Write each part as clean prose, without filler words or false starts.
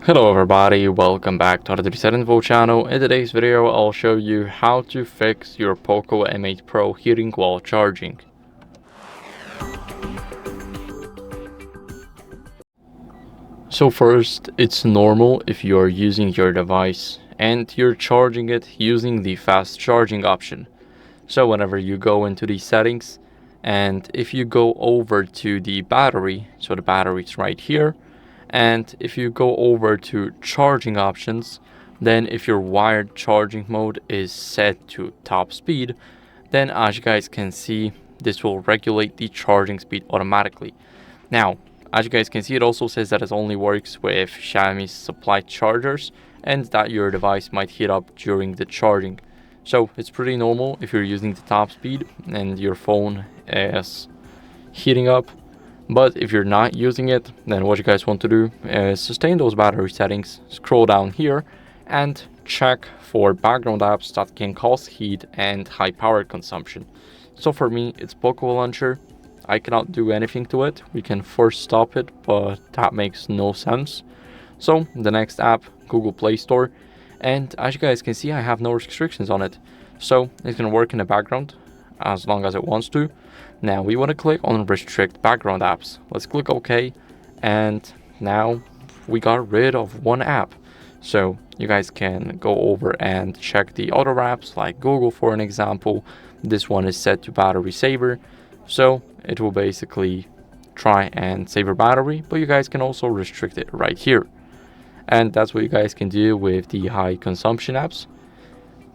Hello everybody, welcome back to the HardReset.Info channel. In today's video, I'll show you how to fix your POCO M8 Pro heating while charging. So first, it's normal if you are using your device and you're charging it using the fast charging option. So whenever you go into the settings and if you go over to the battery, so the battery is right here, and if you go over to charging options, then if your wired charging mode is set to top speed, then as you guys can see, this will regulate the charging speed automatically. Now, as you guys can see, it also says that it only works with Xiaomi's supplied chargers and that your device might heat up during the charging. So it's pretty normal if you're using the top speed and your phone is heating up. But if you're not using it, then what you guys want to do is sustain those battery settings, scroll down here and check for background apps that can cause heat and high power consumption. So for me, it's Poco Launcher. I cannot do anything to it. We can force stop it, but that makes no sense. So the next app, Google Play Store, and as you guys can see, I have no restrictions on it. So it's gonna work in the background as long as it wants to. Now we want to click on restrict background apps. Let's click OK, and now we got rid of one app. So you guys can go over and check the other apps like Google, for an example. This one is set to battery saver, so it will basically try and save your battery, but you guys can also restrict it right here. And that's what you guys can do with the high consumption apps.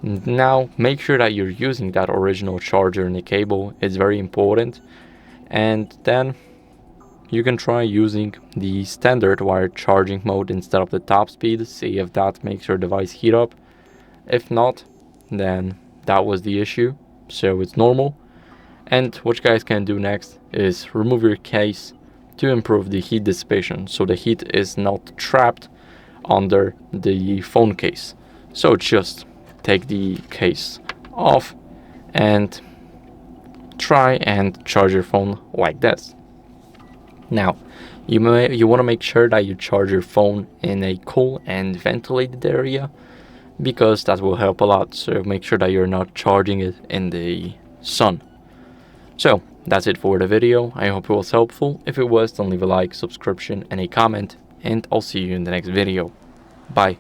Now make sure that you're using that original charger in the cable. It's very important. And then you can try using the standard wired charging mode instead of the top speed. See if that makes your device heat up. If not, then that was the issue, so it's normal. And what you guys can do next is remove your case to improve the heat dissipation, so the heat is not trapped under the phone case. So just take the case off and try and charge your phone like this. Now you want to make sure that you charge your phone in a cool and ventilated area, because that will help a lot. So make sure that you're not charging it in the sun. So that's it for the video. I hope it was helpful. If it was, then leave a like, subscription and a comment, and I'll see you in the next video. Bye.